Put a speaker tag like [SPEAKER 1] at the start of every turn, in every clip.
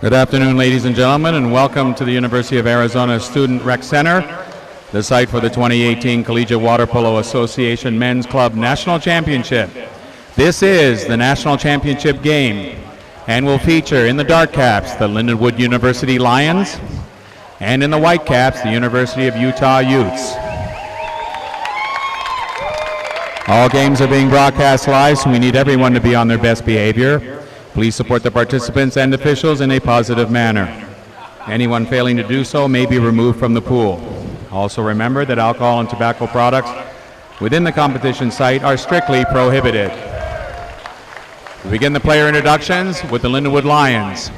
[SPEAKER 1] Good afternoon, ladies and gentlemen, and welcome to the University of Arizona Student Rec Center, the site for the 2018 Collegiate Water Polo Association Men's Club National Championship. This is the National Championship game and will feature in the dark caps the Lindenwood University Lions and in the white caps the University of Utah Utes. All games are being broadcast live, so we need everyone to be on their best behavior. Please support the participants and officials in a positive manner. Anyone failing to do so may be removed from the pool. Also remember that alcohol and tobacco products within the competition site are strictly prohibited. We begin the player introductions with the Lindenwood Lions.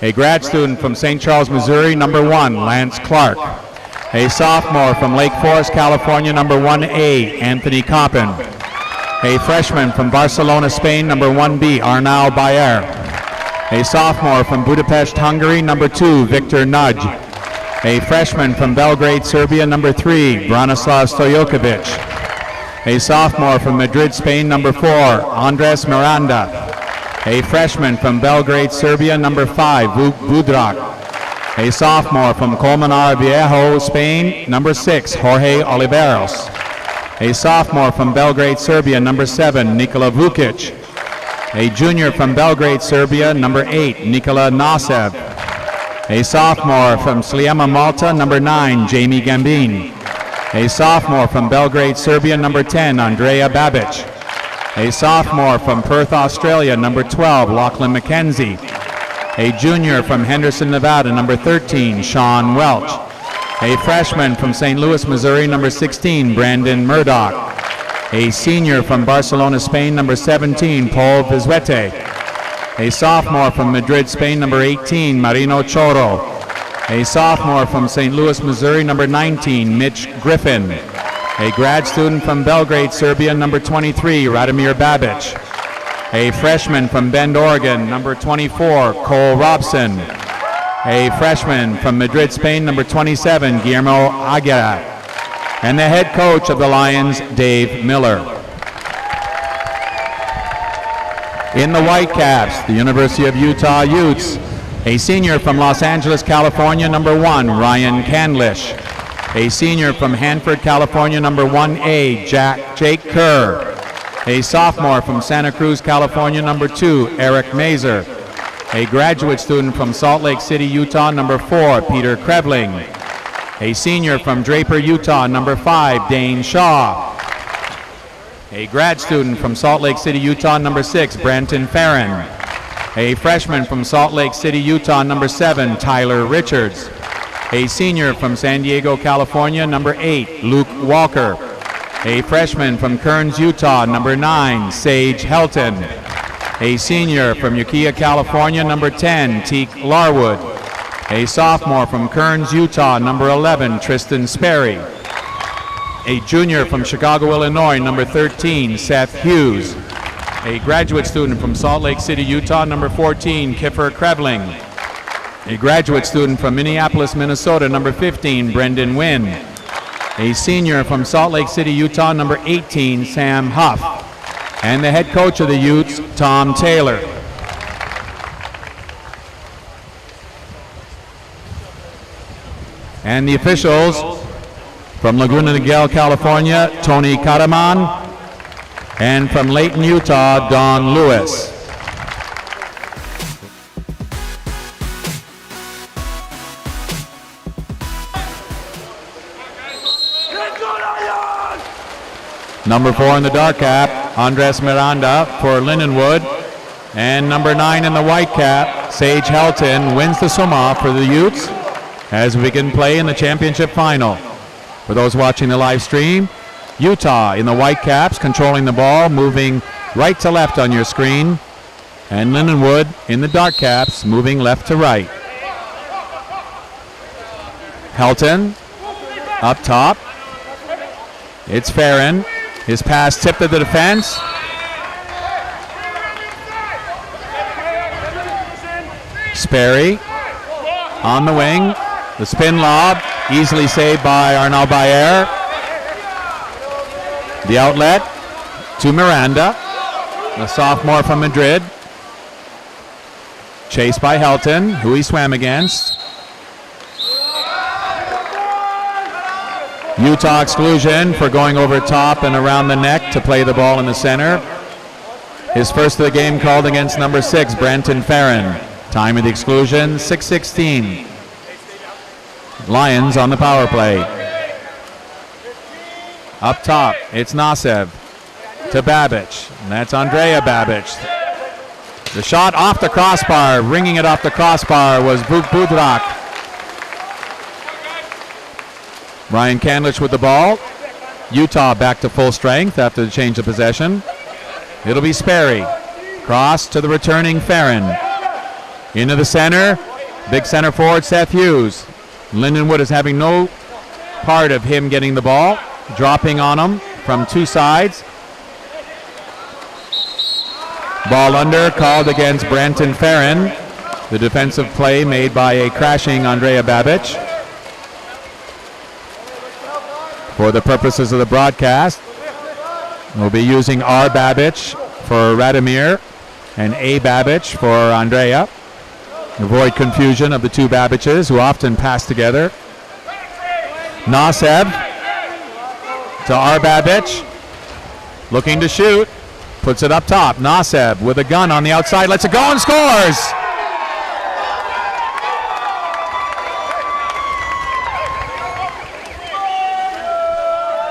[SPEAKER 1] A grad student from St. Charles, Missouri, number 1, Lance Clark. A sophomore from Lake Forest, California, number 1A, Anthony Coppin. A freshman from Barcelona, Spain, number 1B, Arnau Bayer. A sophomore from Budapest, Hungary, number 2, Victor Nudge. A freshman from Belgrade, Serbia, number 3, Branislav Stojokovic. A sophomore from Madrid, Spain, number 4, Andres Miranda. A freshman from Belgrade, Serbia, number 5, Vuk Budrak. A sophomore from Colmenar Viejo, Spain, number 6, Jorge Oliveros. A sophomore from Belgrade, Serbia, number 7, Nikola Vukic. A junior from Belgrade, Serbia, number 8, Nikola Nasev. A sophomore from Sliema, Malta, number 9, Jamie Gambin. A sophomore from Belgrade, Serbia, number 10, Andrea Babic. A sophomore from Perth, Australia, number 12, Lachlan McKenzie. A junior from Henderson, Nevada, number 13, Sean Welch. A freshman from St. Louis, Missouri, number 16, Brandon Murdoch. A senior from Barcelona, Spain, number 17, Paul Vizuete. A sophomore from Madrid, Spain, number 18, Marino Choro. A sophomore from St. Louis, Missouri, number 19, Mitch Griffin. A grad student from Belgrade, Serbia, number 23, Radomir Babic. A freshman from Bend, Oregon, number 24, Cole Robson. A freshman from Madrid, Spain, number 27, Guillermo Aguirre. And the head coach of the Lions, Dave Miller. In the white caps, the University of Utah Utes. A senior from Los Angeles, California, number 1, Ryan Candlish. A senior from Hanford, California, number 1A, Jake Kerr. A sophomore from Santa Cruz, California, number 2, Eric Mazer. A graduate student from Salt Lake City, Utah, number 4, Peter Krevling. A senior from Draper, Utah, number 5, Dane Shaw. A grad student from Salt Lake City, Utah, number 6, Brenton Farron. A freshman from Salt Lake City, Utah, number 7, Tyler Richards. A senior from San Diego, California, number 8, Luke Walker. A freshman from Kearns, Utah, number 9, Sage Helton. A senior from Ukiah, California, number 10, Teek Larwood. A sophomore from Kearns, Utah, number 11, Tristan Sperry. A junior from Chicago, Illinois, number 13, Seth Hughes. A graduate student from Salt Lake City, Utah, number 14, Kiffer Krevling. A graduate student from Minneapolis, Minnesota, number 15, Brendan Wynn. A senior from Salt Lake City, Utah, number 18, Sam Huff. And the head coach of the Utes, Tom Taylor. And the officials from Laguna Niguel, California, Tony Karaman. And from Layton, Utah, Don Lewis. Number 4 in the dark cap, Andres Miranda for Lindenwood. And number 9 in the white cap, Sage Helton, wins the swim-off for the Utes as we can play in the championship final. For those watching the live stream, Utah in the white caps controlling the ball, moving right to left on your screen. And Lindenwood in the dark caps, moving left to right. Helton up top. It's Farron. His pass tipped to the defense. Sperry on the wing. The spin lob, easily saved by Arnau Bayer. The outlet to Miranda, a sophomore from Madrid. Chased by Helton, who he swam against. Utah exclusion for going over top and around the neck to play the ball in the center. His first of the game called against number 6, Branton Farron. Time of the exclusion, 6:16. Lions on the power play. Up top, it's Nasev to Babic. And that's Andrea Babic. The shot off the crossbar, ringing it off the crossbar was Vuk Budrak. Ryan Candlish with the ball. Utah back to full strength after the change of possession. It'll be Sperry. Cross to the returning Farron. Into the center. Big center forward Seth Hughes. Lindenwood is having no part of him getting the ball. Dropping on him from two sides. Ball under, called against Branton Farron. The defensive play made by a crashing Andrea Babic. For the purposes of the broadcast, we'll be using R. Babic for Radomir and A. Babic for Andrea. Avoid confusion of the two Babiches who often pass together. Nasev to R. Babic, looking to shoot, puts it up top. Nasev with a gun on the outside, lets it go and scores!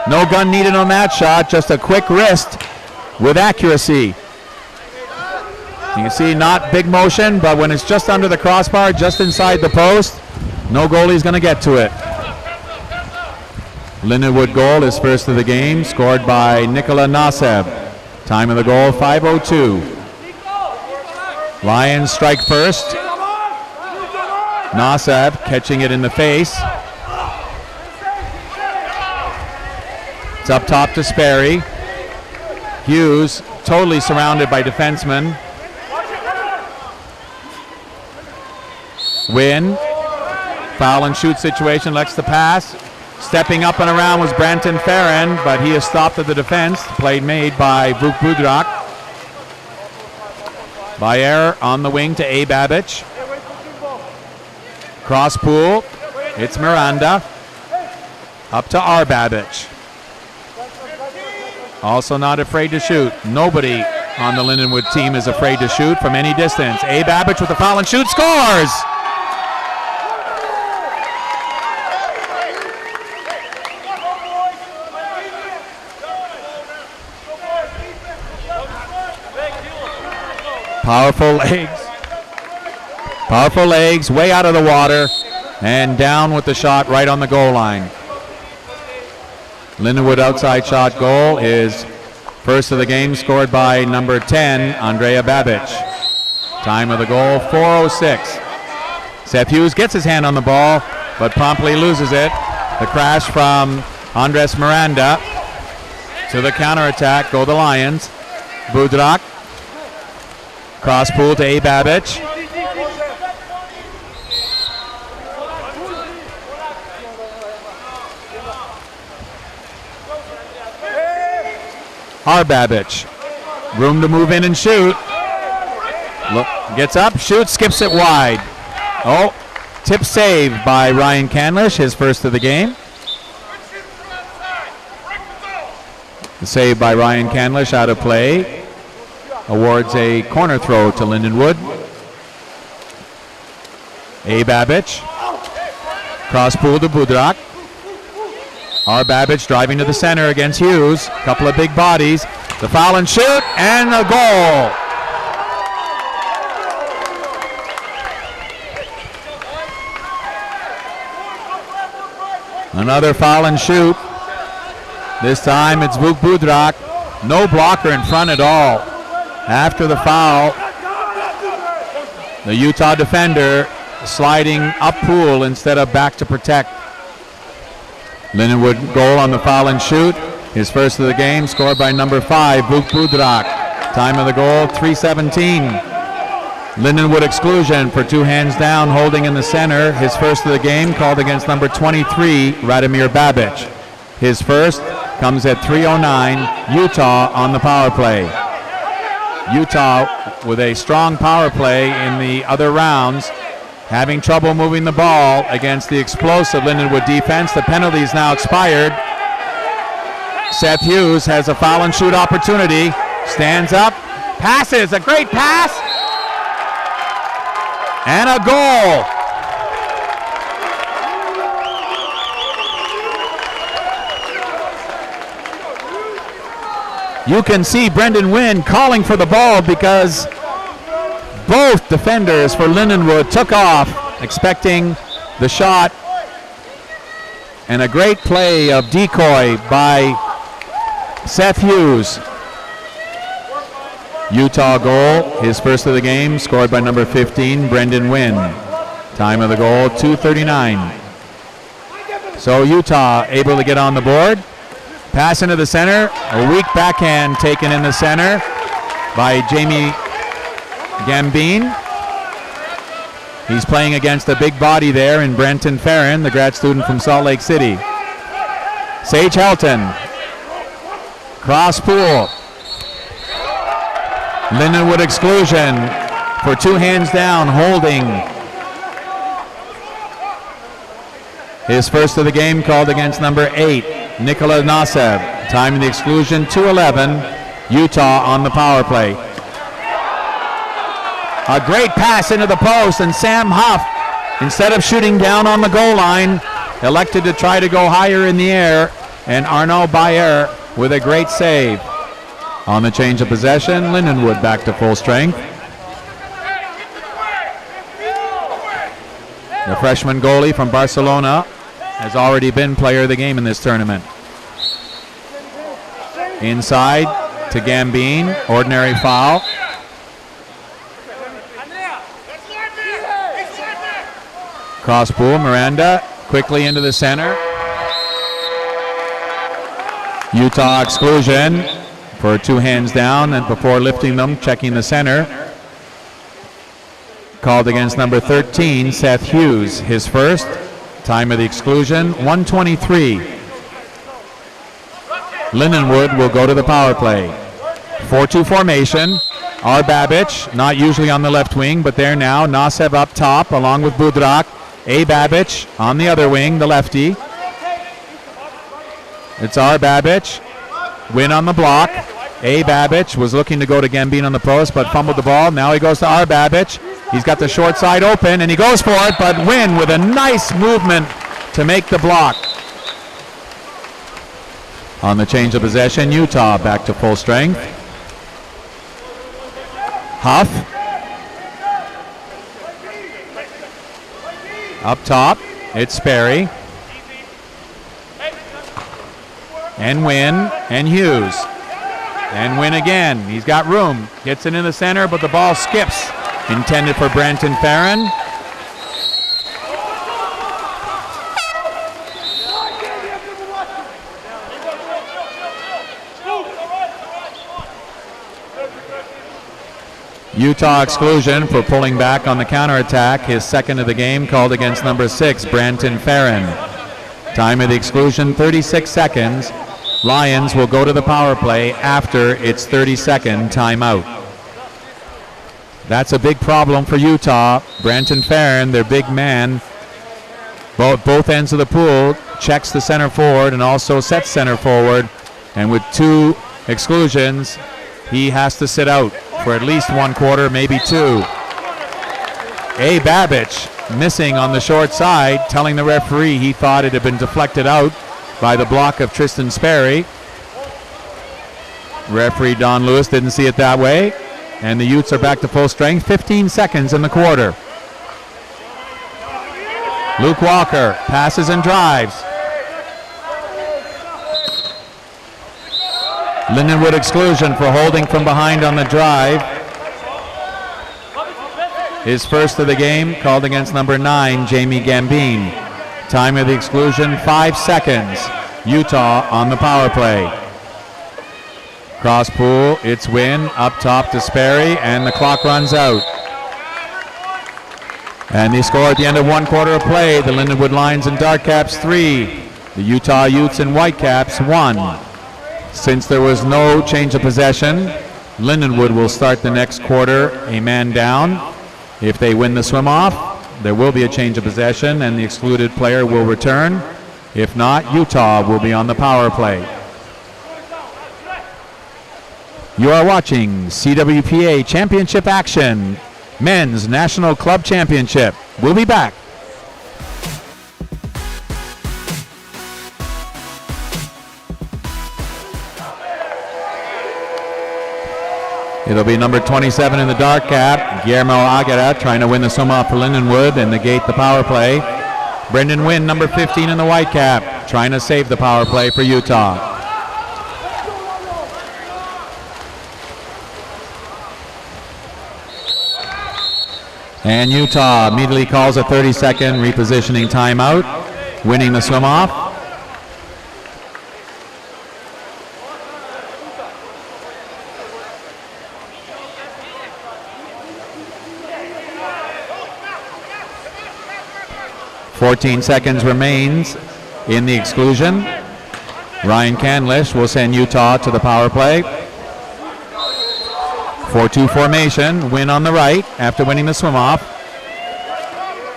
[SPEAKER 1] No gun needed on that shot, just a quick wrist with accuracy. You can see not big motion, but when it's just under the crossbar, just inside the post, no goalie's going to get to it. Lindenwood goal is first of the game, scored by Nikola Nasev. Time of the goal, 5:02. Lions strike first. Nasev catching it in the face. It's up top to Sperry. Hughes totally surrounded by defensemen. Win. Foul and shoot situation, likes the pass. Stepping up and around was Branton Farron, but he is stopped at the defense. Play made by Vuk Budrak. By error on the wing to A. Babic. Cross pool. It's Miranda. Up to R. Babic. Also not afraid to shoot. Nobody on the Lindenwood team is afraid to shoot from any distance. A. Babic with the foul and shoot, scores! Powerful legs. Powerful legs, way out of the water, and down with the shot right on the goal line. Lindenwood outside shot goal is first of the game, scored by number 10, Andrea Babic. Time of the goal, 4:06. Seth Hughes gets his hand on the ball, but promptly loses it. The crash from Andres Miranda. To the counterattack go the Lions. Budrak. Cross pool to A. Babic. R. Babic. Room to move in and shoot. Look, gets up, shoots, skips it wide. Oh, tip save by Ryan Candlish, his first of the game. The save by Ryan Candlish out of play. Awards a corner throw to Lindenwood. A. Babic. Cross pool to Budrak. R. Babic driving to the center against Hughes. Couple of big bodies. The foul and shoot, and a goal. Another foul and shoot. This time it's Vuk Budrak. No blocker in front at all. After the foul, the Utah defender sliding up pool instead of back to protect. Lindenwood goal on the foul and shoot. His first of the game, scored by number 5, Vuk Budrak. Time of the goal, 3:17. Lindenwood exclusion for two hands down, holding in the center. His first of the game, called against number 23, Radomir Babic. His first comes at 3:09. Utah on the power play. Utah with a strong power play in the other rounds, having trouble moving the ball against the explosive Lindenwood defense. The penalty is now expired. Seth Hughes has a foul and shoot opportunity. Stands up, passes, a great pass, and a goal. You can see Brendan Wynn calling for the ball because both defenders for Lindenwood took off, expecting the shot. And a great play of decoy by Seth Hughes. Utah goal, his first of the game, scored by number 15, Brendan Wynn. Time of the goal, 2:39. So Utah able to get on the board. Pass into the center, a weak backhand taken in the center by Jamie Gambine. He's playing against a big body there in Brenton Farron, the grad student from Salt Lake City. Sage Helton, cross pool. Lindenwood exclusion for 2 hands down, holding. His first of the game called against number 8, Nikola Nasev. Time of the exclusion, 2:11. Utah on the power play. A great pass into the post, and Sam Huff, instead of shooting down on the goal line, elected to try to go higher in the air, and Arnaud Bayer with a great save. On the change of possession, Lindenwood back to full strength. The freshman goalie from Barcelona has already been player of the game in this tournament. Inside to Gambine, ordinary foul. Cross pool, Miranda quickly into the center. Utah exclusion for 2 hands down, and before lifting them, checking the center. Called against number 13, Seth Hughes, his first. Time of the exclusion, 1:23. Lindenwood will go to the power play. 4-2 formation. R. Babbage, not usually on the left wing, but there now. Nasev up top, along with Budrak. A. Babbage on the other wing, the lefty. It's R. Babbage. Win on the block. A. Babbage was looking to go to Gambine on the post, but fumbled the ball. Now he goes to R. Babbage. He's got the short side open, and he goes for it, but Wynn with a nice movement to make the block. On the change of possession, Utah back to full strength. Huff. Up top, it's Sperry. And Wynn, and Hughes. And Wynn again, he's got room. Gets it in the center, but the ball skips. Intended for Brenton Farron. Utah exclusion for pulling back on the counterattack. His second of the game called against number 6, Brenton Farron. Time of the exclusion, 36 seconds. Lions will go to the power play after its 30-second timeout. That's a big problem for Utah. Brenton Farron, their big man, both ends of the pool, checks the center forward and also sets center forward. And with 2 exclusions, he has to sit out for at least 1 quarter, maybe 2. A. Babbage missing on the short side, telling the referee he thought it had been deflected out by the block of Tristan Sperry. Referee Don Lewis didn't see it that way. And the Utes are back to full strength. 15 seconds in the quarter. Luke Walker passes and drives. Lindenwood exclusion for holding from behind on the drive. His first of the game called against number 9, Jamie Gambine. Time of the exclusion, 5 seconds. Utah on the power play. Cross pool, it's Wynn, up top to Sperry, and the clock runs out. And they score at the end of 1 quarter of play. The Lindenwood Lions and Darkcaps 3. The Utah Utes and Whitecaps 1. Since there was no change of possession, Lindenwood will start the next quarter a man down. If they win the swim-off, there will be a change of possession and the excluded player will return. If not, Utah will be on the power play. You are watching CWPA Championship action, Men's National Club Championship. We'll be back. It'll be number 27 in the dark cap, Guillermo Aguirre, trying to win the swim-off for Lindenwood and negate the power play. Brendan Wynn, number 15 in the white cap, trying to save the power play for Utah. And Utah immediately calls a 30-second repositioning timeout, winning the swim-off. .14 seconds remains in the exclusion. Ryan Canlish will send Utah to the power play. 4-2 formation, Wynn on the right after winning the swim-off.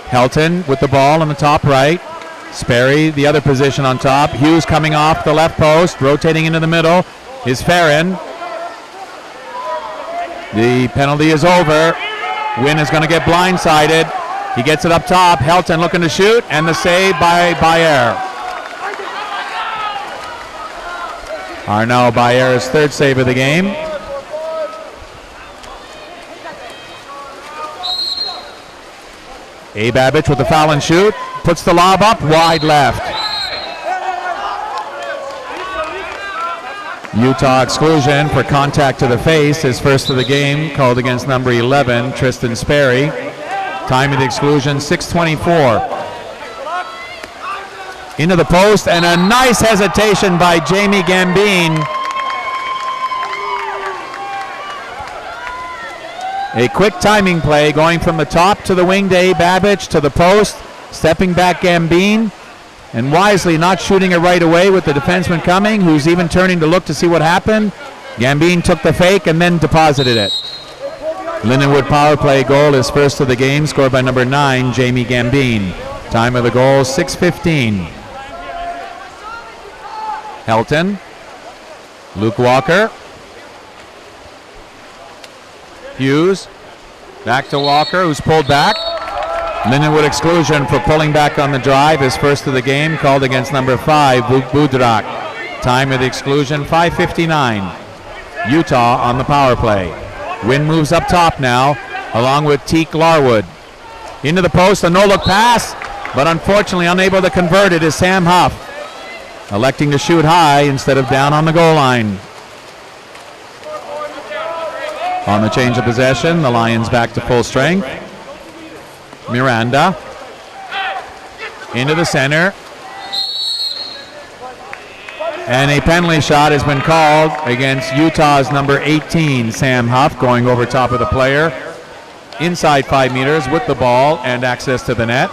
[SPEAKER 1] Helton with the ball on the top right. Sperry, the other position on top. Hughes coming off the left post, rotating into the middle is Farron. The penalty is over. Wynn is going to get blindsided. He gets it up top. Helton looking to shoot, and the save by Bayer. Arnaud Bayer's third save of the game. A. Babbage with the foul and shoot. Puts the lob up, wide left. Utah exclusion for contact to the face, his first of the game, called against number 11, Tristan Sperry. Time of the exclusion, 6:24. Into the post, and a nice hesitation by Jamie Gambine. A quick timing play going from the top to the wing to A. Babbage to the post, stepping back Gambine, and wisely not shooting it right away with the defenseman coming, who's even turning to look to see what happened. Gambine took the fake and then deposited it. Lindenwood power play goal is first of the game, scored by number 9, Jamie Gambine. Time of the goal, 6:15. Helton, Luke Walker, Hughes, back to Walker, who's pulled back. Lindenwood exclusion for pulling back on the drive is first of the game, called against number 5, Budrak. Time of the exclusion, 5:59. Utah on the power play. Wynn moves up top now, along with Teak Larwood. Into the post, a no-look pass, but unfortunately unable to convert it is Sam Huff, electing to shoot high instead of down on the goal line. On the change of possession, the Lions back to full strength. Miranda into the center. And a penalty shot has been called against Utah's number 18, Sam Huff, going over top of the player. Inside 5 meters with the ball and access to the net.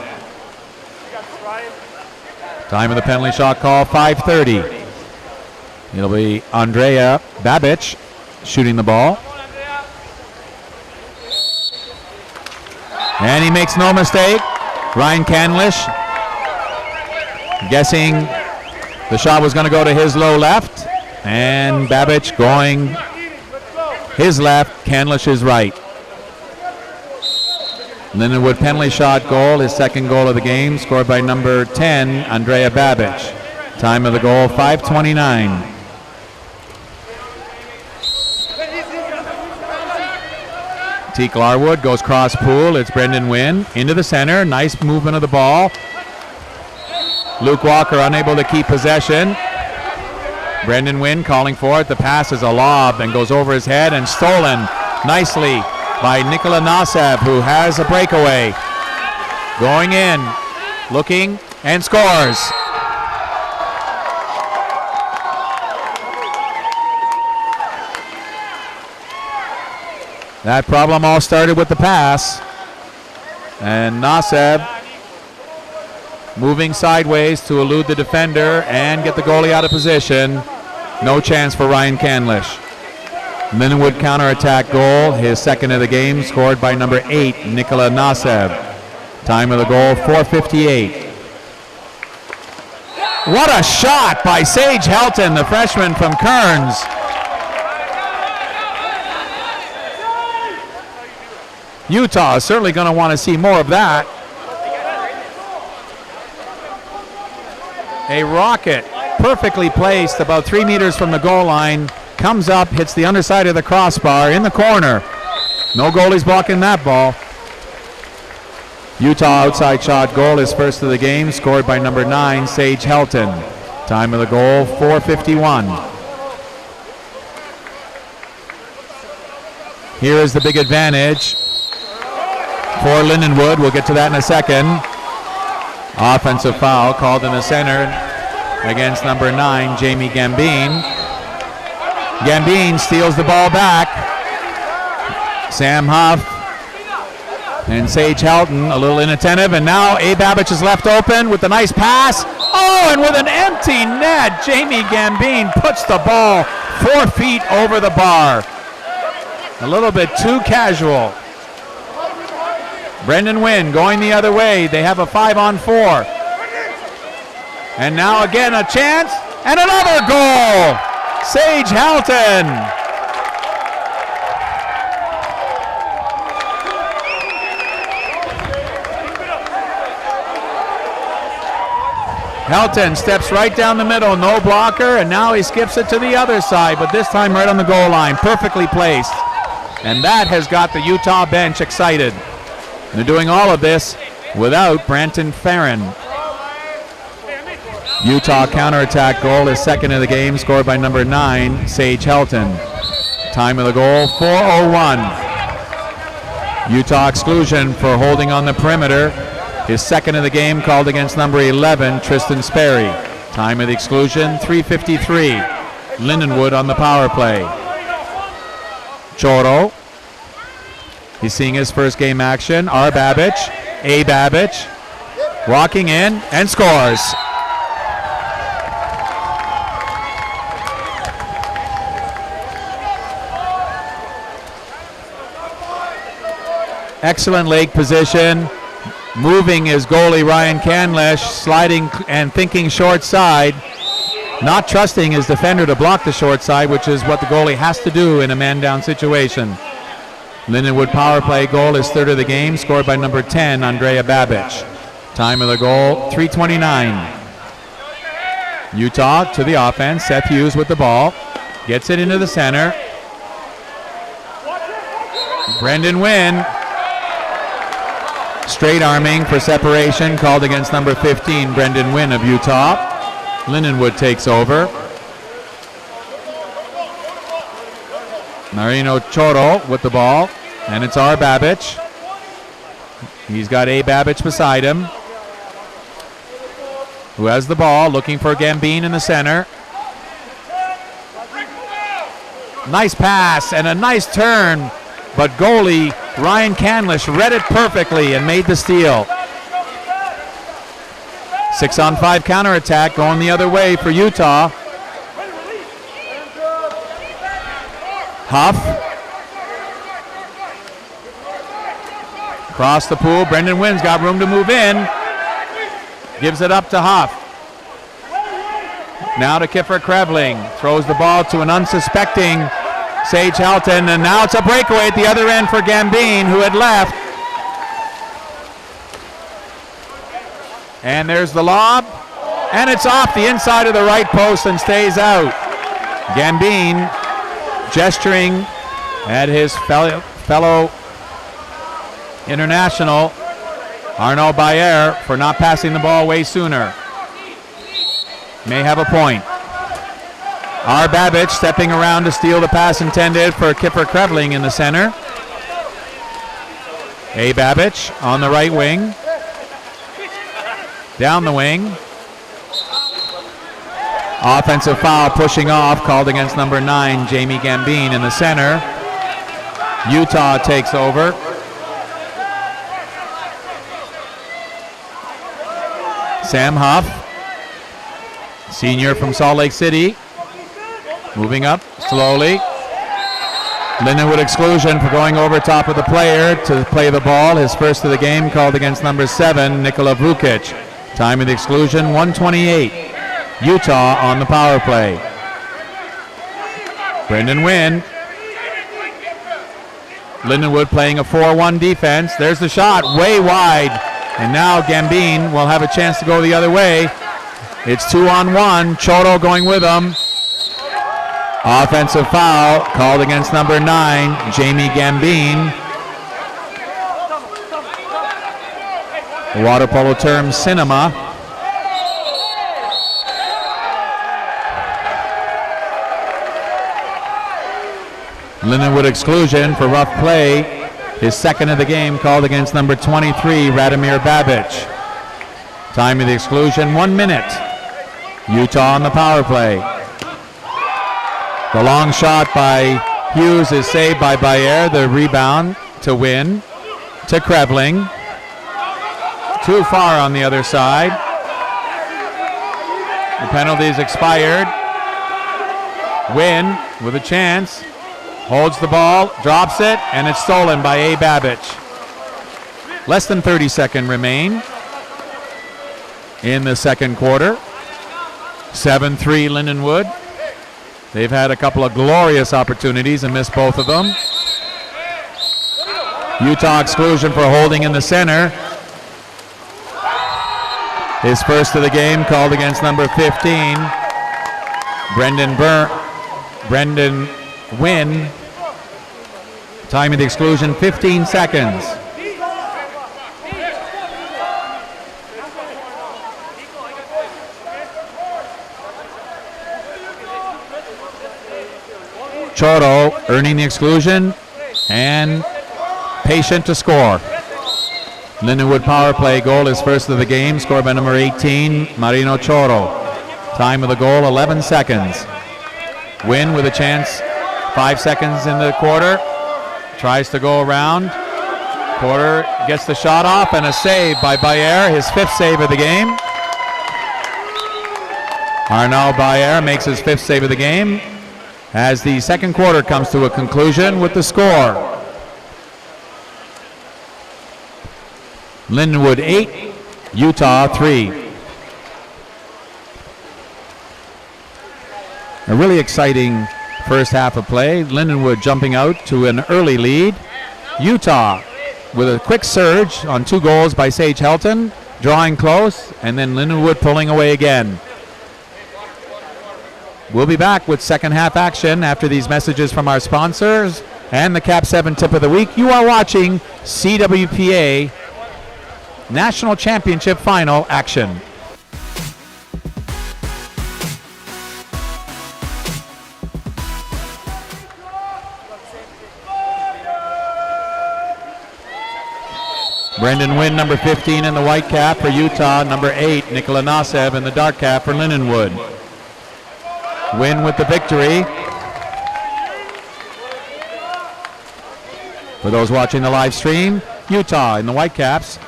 [SPEAKER 1] Time of the penalty shot call, 5:30. It'll be Andrea Babbage shooting the ball. And he makes no mistake. Ryan Canlish guessing the shot was going to go to his low left, and Babbage going his left, Canlish is right. Lindenwood penalty shot goal, his second goal of the game, scored by number 10, Andrea Babbage. Time of the goal, 5:29. Teak Larwood goes cross pool, it's Brendan Wynn into the center, nice movement of the ball. Luke Walker unable to keep possession. Brendan Wynn calling for it. The pass is a lob and goes over his head and stolen nicely by Nikola Nasev, who has a breakaway. Going in, looking, and scores. That problem all started with the pass. And Nasev moving sideways to elude the defender and get the goalie out of position. No chance for Ryan Canlish. Lindenwood counterattack goal, his second of the game, scored by number 8, Nikola Nasev. Time of the goal, 4:58. What a shot by Sage Helton, the freshman from Kearns. Utah is certainly going to want to see more of that. A rocket, perfectly placed about 3 meters from the goal line, comes up, hits the underside of the crossbar in the corner. No goalies blocking that ball. Utah outside shot goal, his first of the game, scored by number 9, Sage Helton. Time of the goal, 4:51. Here is the big advantage for Lindenwood. We'll get to that in a second. Offensive foul called in the center against number 9, Jamie Gambine. Gambine steals the ball back. Sam Huff and Sage Helton a little inattentive, and now A. Babbage is left open with a nice pass. Oh, and with an empty net, Jamie Gambine puts the ball 4 feet over the bar. A little bit too casual. Brendan Wynn going the other way. They have a 5-on-4. And now again a chance, and another goal! Sage Helton. Helton steps right down the middle, no blocker, and now he skips it to the other side, but this time right on the goal line, perfectly placed. And that has got the Utah bench excited. They're doing all of this without Branton Farron. Utah counterattack goal is second of the game, scored by number 9, Sage Helton. Time of the goal, 4:01. Utah exclusion for holding on the perimeter. His second of the game, called against number 11, Tristan Sperry. Time of the exclusion, 3:53. Lindenwood on the power play. Choro. He's seeing his first game action. R. Babbage, A. Babbage, walking in and scores. Excellent leg position. Moving his goalie Ryan Canlish, sliding and thinking short side. Not trusting his defender to block the short side, which is what the goalie has to do in a man down situation. Lindenwood power play goal is third of the game, scored by number 10, Andrea Babbage. Time of the goal, 3:29. Utah to the offense. Seth Hughes with the ball. Gets it into the center. Brendan Wynn. Straight arming for separation, called against number 15, Brendan Wynn of Utah. Lindenwood takes over. Marino Choro with the ball, and it's R. Babbage. He's got A. Babbage beside him, who has the ball, looking for Gambine in the center. Nice pass and a nice turn, but goalie Ryan Canlish read it perfectly and made the steal. 6-on-5 counterattack going the other way for Utah. Huff. Across the pool, Brendan Wynn's got room to move in. Gives it up to Huff. Now to Kiefer Krevling. Throws the ball to an unsuspecting Sage Helton, and now it's a breakaway at the other end for Gambine, who had left. And there's the lob, and it's off the inside of the right post and stays out. Gambine gesturing at his fellow international, Arnaud Bayer, for not passing the ball way sooner. May have a point. R. Babbage stepping around to steal the pass intended for Kiefer Krevling in the center. A. Babbage on the right wing. Down the wing. Offensive foul pushing off, called against number 9, Jamie Gambine in the center. Utah takes over. Sam Huff, senior from Salt Lake City, moving up slowly. Lindenwood exclusion for going over top of the player to play the ball. His first of the game called against number 7, Nikola Vukic. Time of the exclusion, 1:28. Utah on the power play. Brendan Wynn. Lindenwood playing a 4-1 defense. There's the shot, way wide. And now Gambin will have a chance to go the other way. It's 2-on-1. Choro going with him. Offensive foul called against number 9, Jamie Gambin. The water polo term cinema. Lindenwood exclusion for rough play. His second of the game called against number 23, Radomir Babic. Time of the exclusion, 1 minute. Utah on the power play. The long shot by Hughes is saved by Bayer. The rebound to Wynn, to Krevling. Too far on the other side. The penalty's expired. Wynn with a chance. Holds the ball, drops it, and it's stolen by A. Babic. Less than 30 seconds remain in the second quarter. 7-3 Lindenwood. They've had a couple of glorious opportunities and missed both of them. Utah exclusion for holding in the center. His first of the game called against number 15, Brendan Wynn. Time of the exclusion, 15 seconds. Choro earning the exclusion and patient to score. Lindenwood power play goal is first of the game, scored by number 18, Marino Choro. Time of the goal, 11 seconds. Wynn with a chance, 5 seconds in the quarter. Tries to go around. Porter gets the shot off and a save by Bayer, his 5th save of the game. Arnaud Bayer makes his 5th save of the game as the second quarter comes to a conclusion with the score. Lindenwood 8, Utah 3. A really exciting first half of play. Lindenwood jumping out to an early lead. Utah with a quick surge on 2 goals by Sage Helton, drawing close, and then Lindenwood pulling away again. We'll be back with second half action after these messages from our sponsors and the Cap 7 tip of the week. You are watching CWPA National Championship Final action. Brendan Wynn, number 15 in the white cap for Utah, number 8, Nikola Nasev in the dark cap for Lindenwood. Wynn with the victory. For those watching the live stream, Utah in the white caps,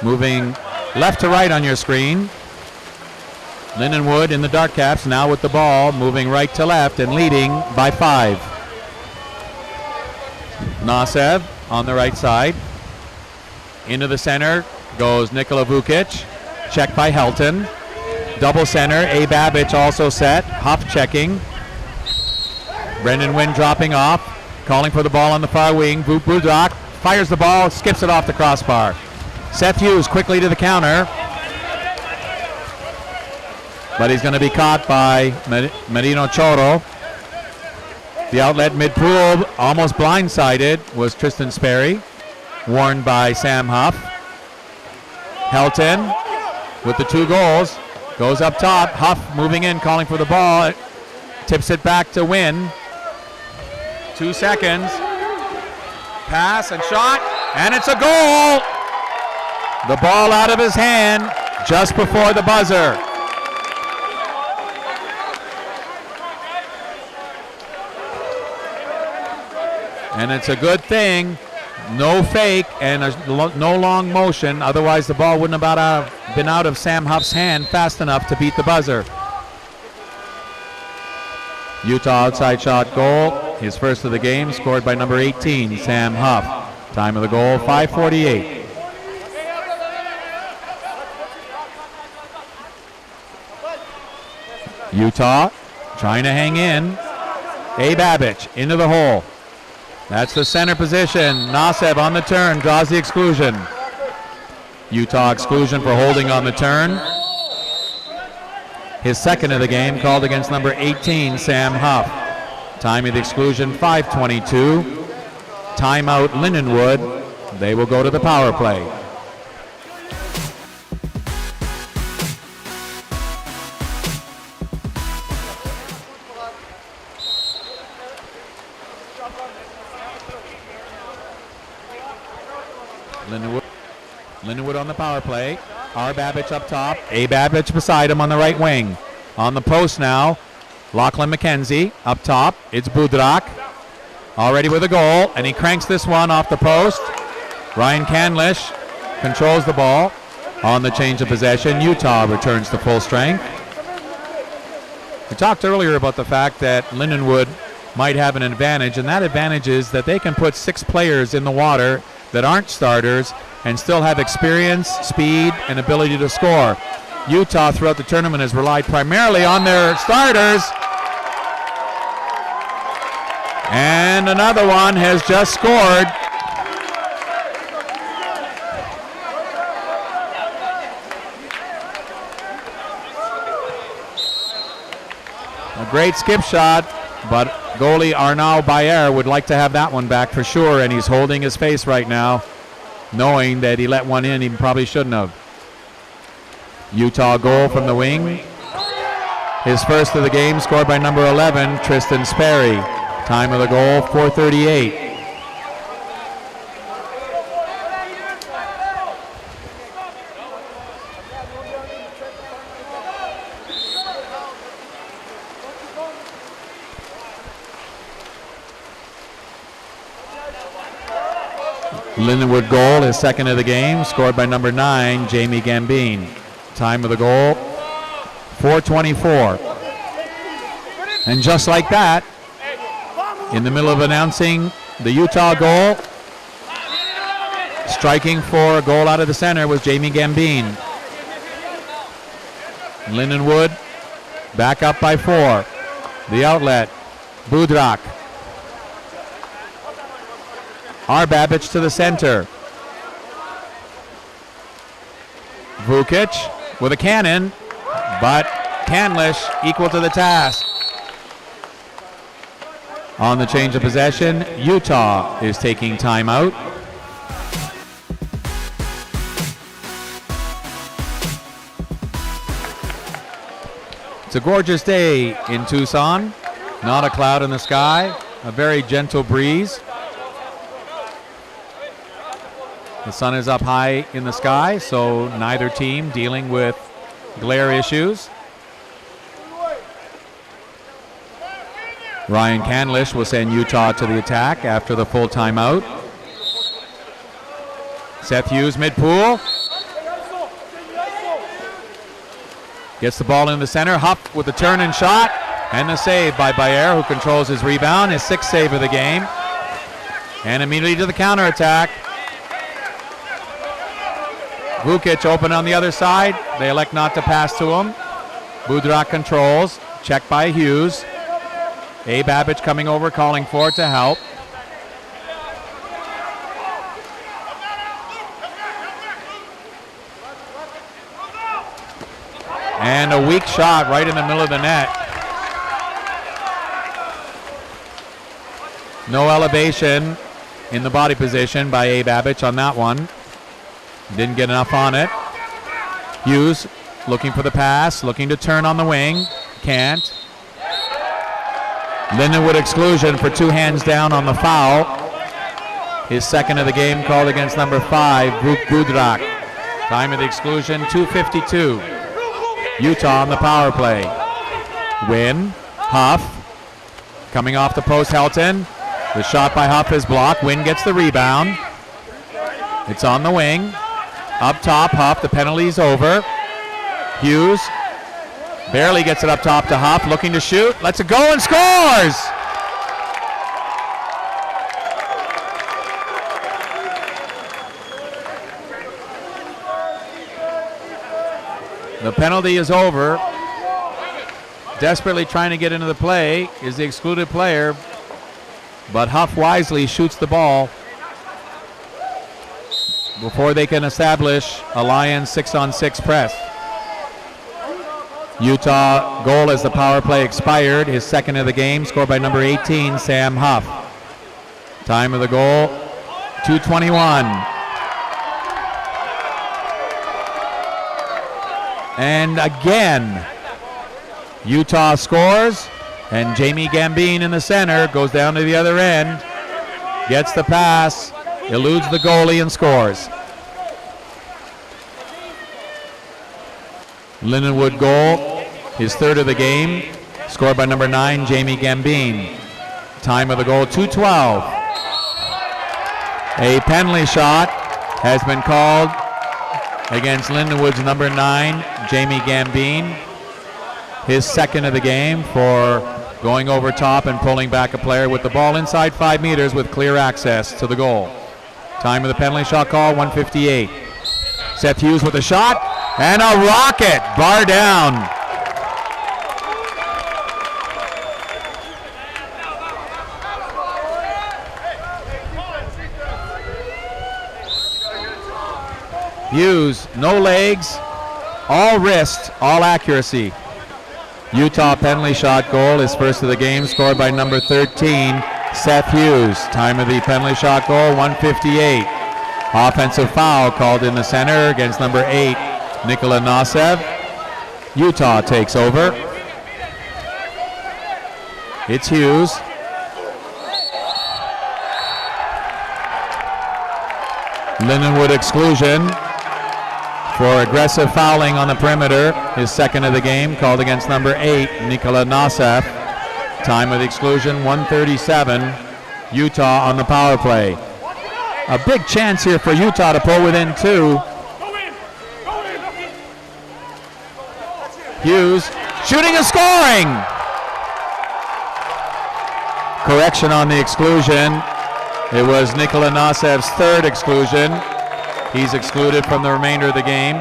[SPEAKER 1] moving left to right on your screen. Lindenwood in the dark caps, now with the ball, moving right to left and leading by 5. Nasev on the right side. Into the center goes Nikola Vukic, checked by Helton. Double center, A. Babic also set, Huff checking. Brendan Wynn dropping off, calling for the ball on the far wing. Budak fires the ball, skips it off the crossbar. Seth Hughes quickly to the counter, but he's going to be caught by Marino Choro. The outlet mid-pool, almost blindsided, was Tristan Sperry, warned by Sam Huff. Helton with the 2 goals, goes up top. Huff moving in, calling for the ball, tips it back to Wynn. 2 seconds. Pass and shot, and it's a goal! The ball out of his hand just before the buzzer. And it's a good thing. No fake and no long motion. Otherwise, the ball wouldn't have been out of Sam Huff's hand fast enough to beat the buzzer. Utah outside shot goal. his first of the game, scored by number 18, Sam Huff. Time of the goal, 5:48. Utah trying to hang in. Babbage into the hole. That's the center position. Naseb on the turn, draws the exclusion. Utah exclusion for holding on the turn. His second of the game, called against number 18, Sam Huff. Time of the exclusion, 5:22. Timeout, Lindenwood. They will go to the power play. Lindenwood on the power play. Babbage up top. Babbage beside him on the right wing. On the post now, Lachlan McKenzie up top. It's Budrak. Already with a goal, and he cranks this one off the post. Ryan Canlish controls the ball. On the change of possession, Utah returns to full strength. We talked earlier about the fact that Lindenwood might have an advantage, and that advantage is that they can put 6 players in the water that aren't starters and still have experience, speed, and ability to score. Utah throughout the tournament has relied primarily on their starters. And another one has just scored. A great skip shot, but goalie Arnaud Bayer would like to have that one back for sure, and he's holding his face right now, knowing that he let one in he probably shouldn't have. Utah goal from the wing. His first of the game, scored by number 11, Tristan Sperry. Time of the goal, 4:38. Lindenwood goal, his second of the game, scored by number 9, Jamie Gambine. Time of the goal, 4:24. And just like that, in the middle of announcing the Utah goal, striking for a goal out of the center was Jamie Gambine. Lindenwood back up by 4. The outlet, Budrak. Babbage to the center. Vukic with a cannon, but Canlish equal to the task. On the change of possession, Utah is taking timeout. It's a gorgeous day in Tucson. Not a cloud in the sky, a very gentle breeze. The sun is up high in the sky, so neither team dealing with glare issues. Ryan Canlish will send Utah to the attack after the full timeout. Seth Hughes mid-pool. Gets the ball in the center. Huff with the turn and shot. And the save by Bayer, who controls his rebound. His 6th save of the game. And immediately to the counterattack. Vukic open on the other side. They elect not to pass to him. Budrak controls. Checked by Hughes. Babbage coming over, calling for it to help. And a weak shot right in the middle of the net. No elevation in the body position by Babbage on that one. Didn't get enough on it. Hughes looking for the pass, looking to turn on the wing. Can't. Lindenwood exclusion for 2 hands down on the foul. His second of the game, called against number 5, Budrak. Time of the exclusion, 2:52. Utah on the power play. Wynn, Huff, coming off the post, Helton. The shot by Huff is blocked. Wynn gets the rebound. It's on the wing. Up top, Huff, the penalty's over. Hughes barely gets it up top to Huff, looking to shoot. Lets it go and scores! The penalty is over. Desperately trying to get into the play is the excluded player, but Huff wisely shoots the ball before they can establish a Lions 6-on-6 press. Utah goal as the power play expired, his second of the game, scored by number 18, Sam Huff. Time of the goal, 2:21. And again, Utah scores, and Jamie Gambine in the center goes down to the other end, gets the pass, eludes the goalie and scores. Lindenwood goal, his third of the game, scored by number 9, Jamie Gambine. Time of the goal, 2:12. A penalty shot has been called against Lindenwood's number 9, Jamie Gambine. His second of the game for going over top and pulling back a player with the ball inside 5 meters with clear access to the goal. Time of the penalty shot call, 1:58. Seth Hughes with a shot, and a rocket, bar down. Hughes, no legs, all wrist, all accuracy. Utah penalty shot goal, his first of the game, scored by number 13, Seth Hughes. Time of the penalty shot goal, 1:58. Offensive foul called in the center against number 8, Nikola Nasev. Utah takes over. It's Hughes. Lindenwood exclusion for aggressive fouling on the perimeter, his second of the game, called against number 8, Nikola Nasev. Time of the exclusion, 1:37. Utah on the power play. A big chance here for Utah to pull within 2. Hughes shooting and scoring. Correction on the exclusion. It was Nikola Nasev's third exclusion. He's excluded from the remainder of the game.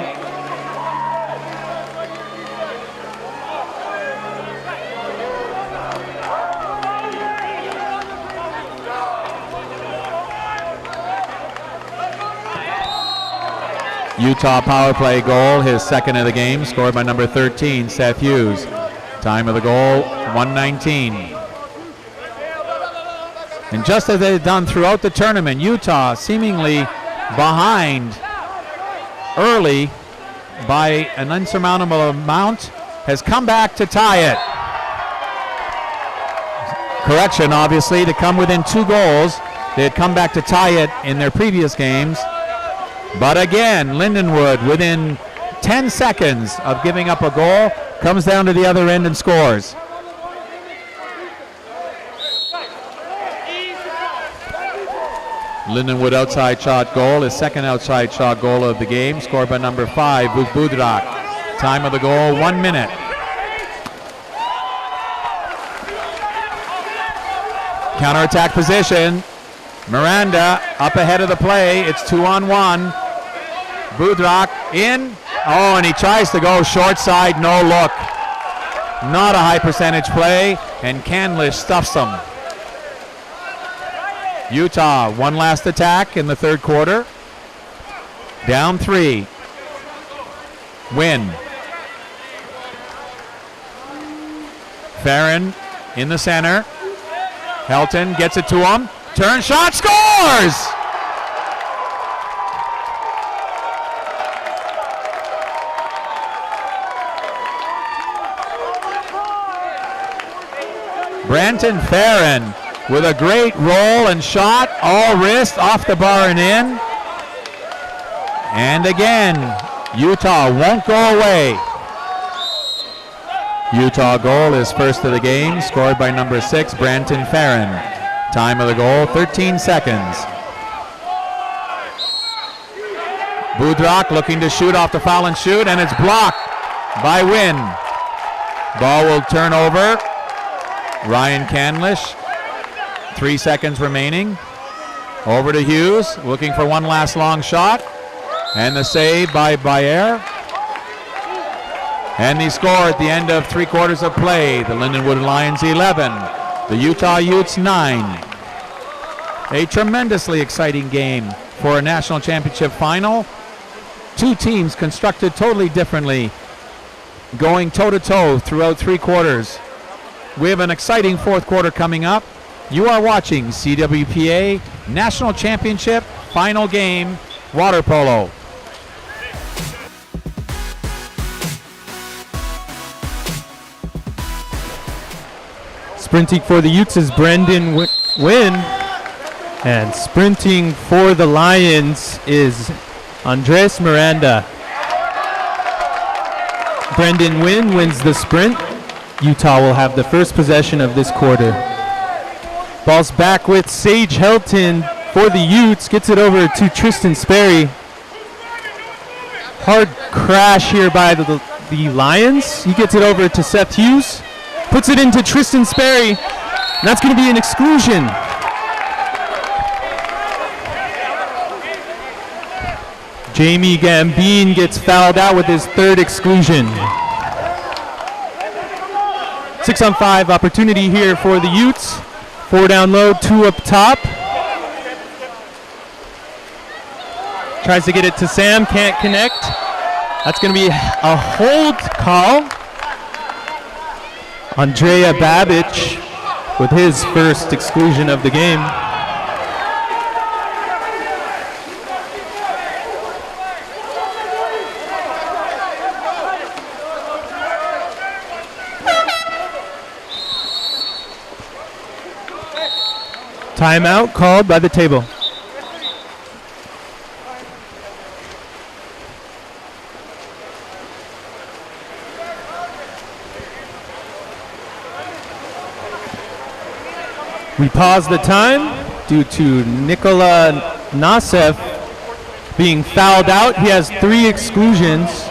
[SPEAKER 1] Utah power play goal, his second of the game, scored by number 13, Seth Hughes. Time of the goal, 1:19. And just as they've done throughout the tournament, Utah seemingly behind early by an insurmountable amount has come back to tie it. Correction, obviously, to come within 2 goals. They had come back to tie it in their previous games. But again, Lindenwood, within 10 seconds of giving up a goal, comes down to the other end and scores. Lindenwood outside shot goal, his second outside shot goal of the game, scored by number 5, Budrak. Time of the goal, 1 minute. Counterattack position. Miranda up ahead of the play. It's 2-on-1. Budrak in. Oh, and he tries to go short side, no look. Not a high percentage play, and Candlish stuffs him. Utah, one last attack in the third quarter. Down 3. Win. Farron in the center. Helton gets it to him. Turn shot, scores! Branton Farron with a great roll and shot, all wrist, off the bar and in. And again, Utah won't go away. Utah goal is first of the game, scored by number 6, Branton Farron. Time of the goal, 13 seconds. Budrak looking to shoot off the foul and shoot, and it's blocked by Wynn. Ball will turn over. Ryan Candlish, 3 seconds remaining. Over to Hughes, looking for one last long shot. And the save by Bayer. And the score at the end of 3 quarters of play, the Lindenwood Lions 11, the Utah Utes 9. A tremendously exciting game for a national championship final. 2 teams constructed totally differently, going toe-to-toe throughout 3 quarters. We have an exciting 4th quarter coming up. You are watching CWPA National Championship Final Game, Water Polo.
[SPEAKER 2] Sprinting for the Utes is Brendan Wynn, and sprinting for the Lions is Andres Miranda. Brendan Wynn wins the sprint. Utah will have the first possession of this quarter. Ball's back with Sage Helton for the Utes. Gets it over to Tristan Sperry. Hard crash here by the Lions. He gets it over to Seth Hughes. Puts it into Tristan Sperry. And that's going to be an exclusion. Jamie Gambine gets fouled out with his 3rd exclusion. 6-on-5 opportunity here for the Utes. 4 down low, 2 up top. Tries to get it to Sam, can't connect. That's going to be a hold call. Andrea Babich with his first exclusion of the game. Timeout called by the table. We pause the time due to Nikola Nasev being fouled out. He has 3 exclusions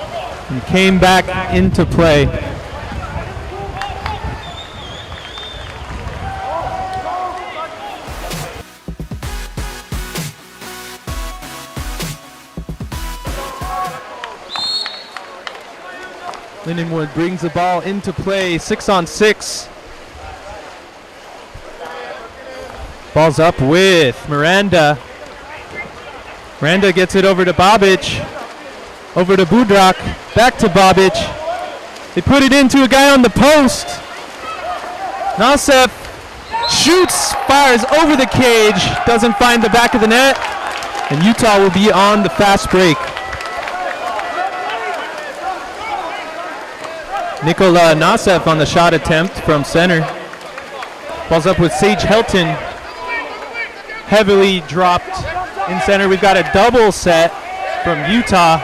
[SPEAKER 2] and came back into play. Lindenwood brings the ball into play, 6-on-6. Ball's up with Miranda. Miranda gets it over to Bobic. Over to Budrak. Back to Bobic. They put it into a guy on the post. Nasev shoots, fires over the cage. Doesn't find the back of the net. And Utah will be on the fast break. Nikola Nasev on the shot attempt from center. Ball's up with Sage Helton. Heavily dropped in center. We've got a double set from Utah.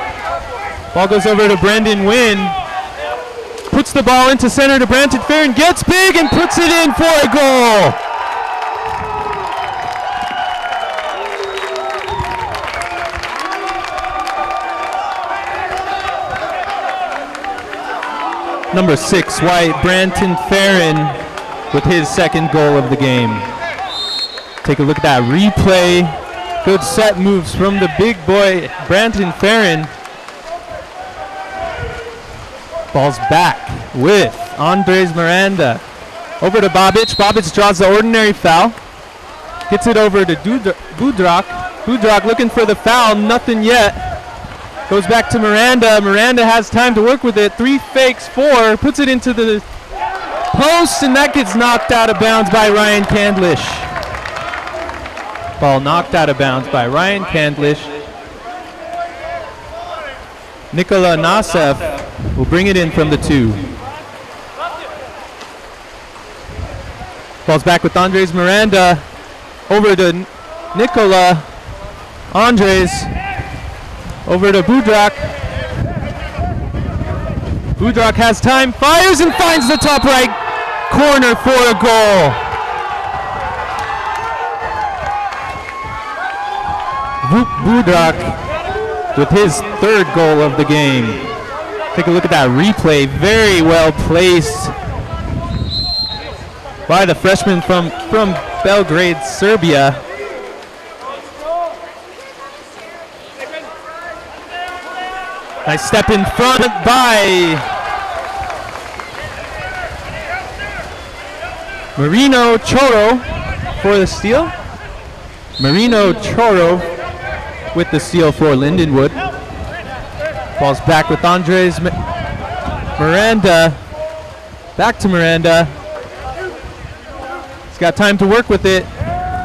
[SPEAKER 2] Ball goes over to Brendan Wynn. Puts the ball into center to Branton Farron. Gets big and puts it in for a goal. Number 6, White, Branton Farron with his 2nd goal of the game. Take a look at that replay. Good set moves from the big boy, Branton Farron. Ball's back with Andres Miranda. Over to Bobic. Bobic draws the ordinary foul. Gets it over to Budrak. Budrak looking for the foul. Nothing yet. Goes back to Miranda. Miranda has time to work with it. 3 fakes, 4. Puts it into the post, and that gets knocked out of bounds by Ryan Candlish. Ball knocked out of bounds by Ryan Candlish. Nikola Nasev will bring it in from the 2. Ball's back with Andres Miranda. Over to Nikola. Andres. Over to Budrak. Budrak has time, fires and finds the top right corner for a goal. Budrak with his 3rd goal of the game. Take a look at that replay. Very well placed by the freshman from Belgrade, Serbia. Nice step in front by Marino Choro for the steal. Marino Choro with the steal for Lindenwood. Ball's back with Andres Miranda. Back to Miranda. He's got time to work with it.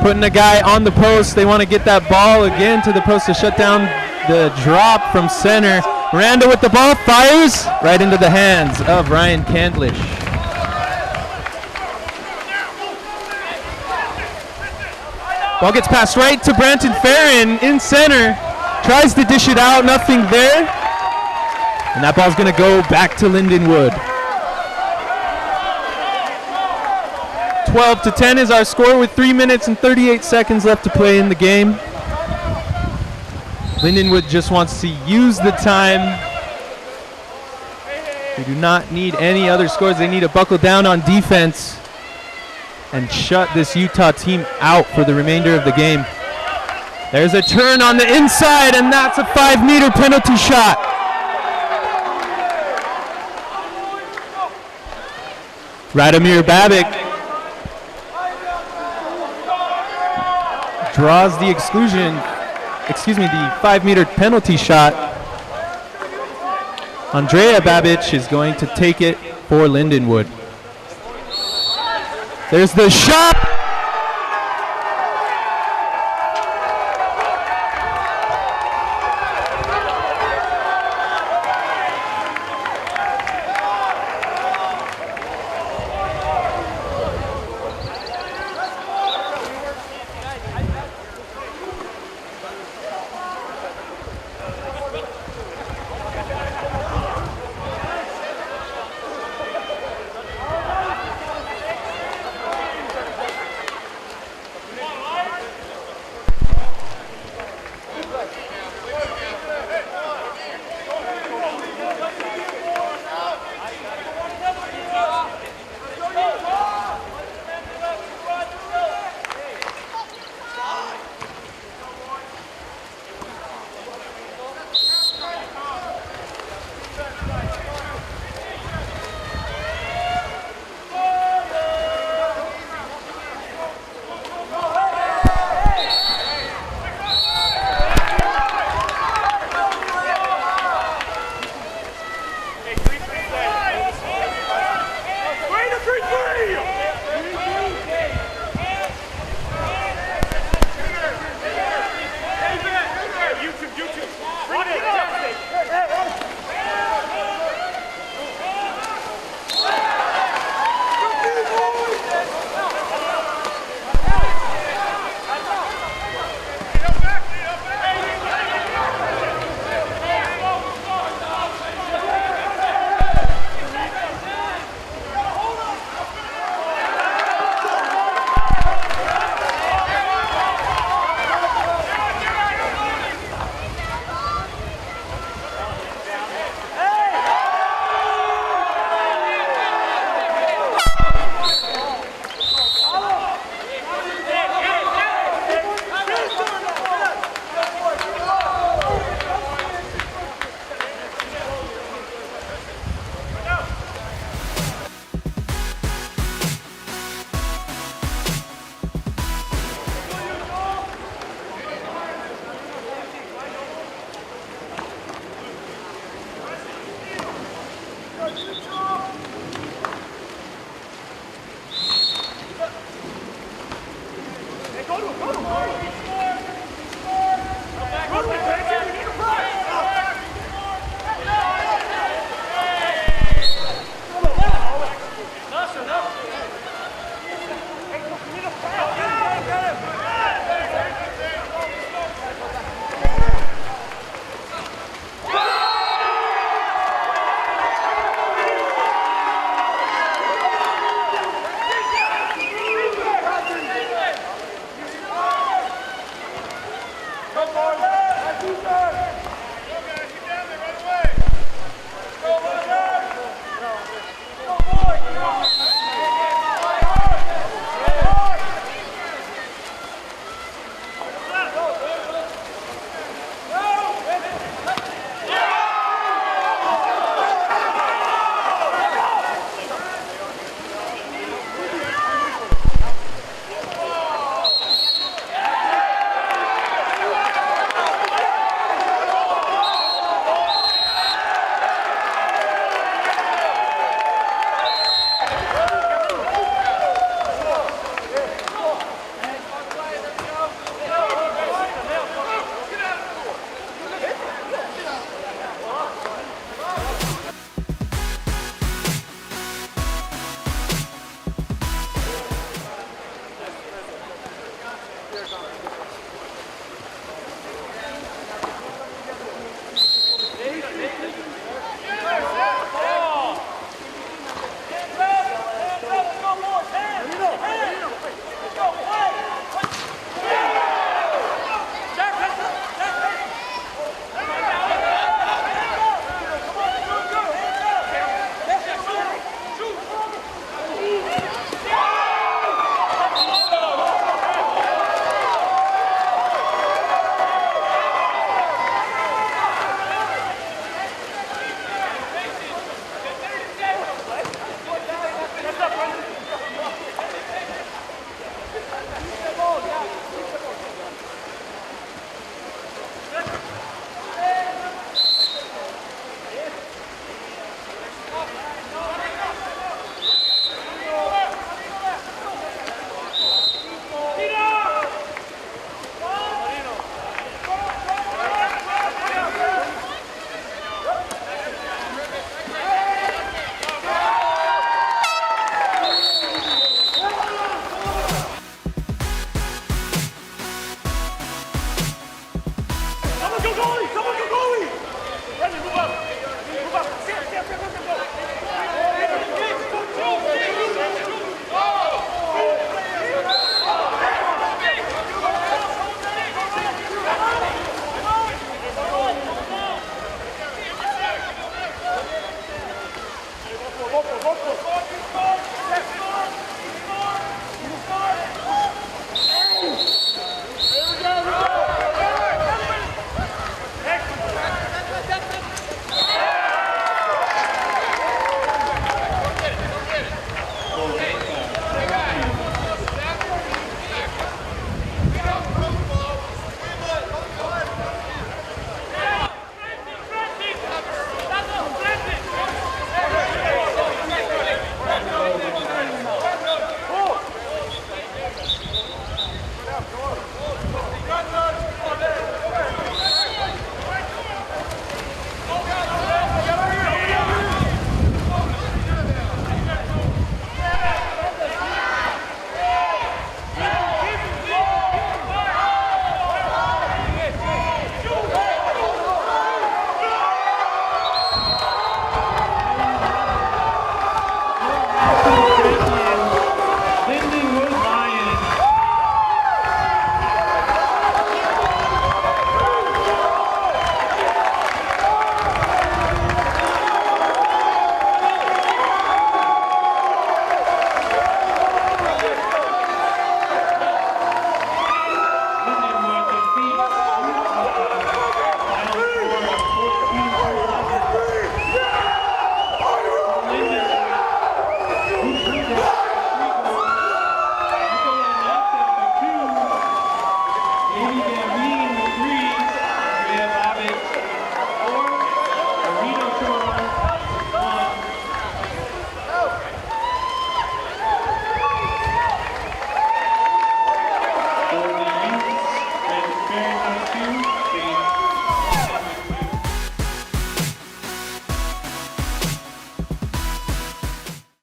[SPEAKER 2] Putting a guy on the post. They want to get that ball again to the post to shut down the drop from center. Miranda with the ball, fires right into the hands of Ryan Candlish. Ball gets passed right to Branton Farron in center. Tries to dish it out, nothing there. And that ball's going to go back to Lindenwood. 12-10 is our score with 3 minutes and 38 seconds left to play in the game. Lindenwood just wants to use the time. They do not need any other scores. They need to buckle down on defense and shut this Utah team out for the remainder of the game. There's a turn on the inside, and that's a 5-meter penalty shot. Radomir Babic draws the the 5-meter penalty shot. Andrea Babic is going to take it for Lindenwood. There's the shot.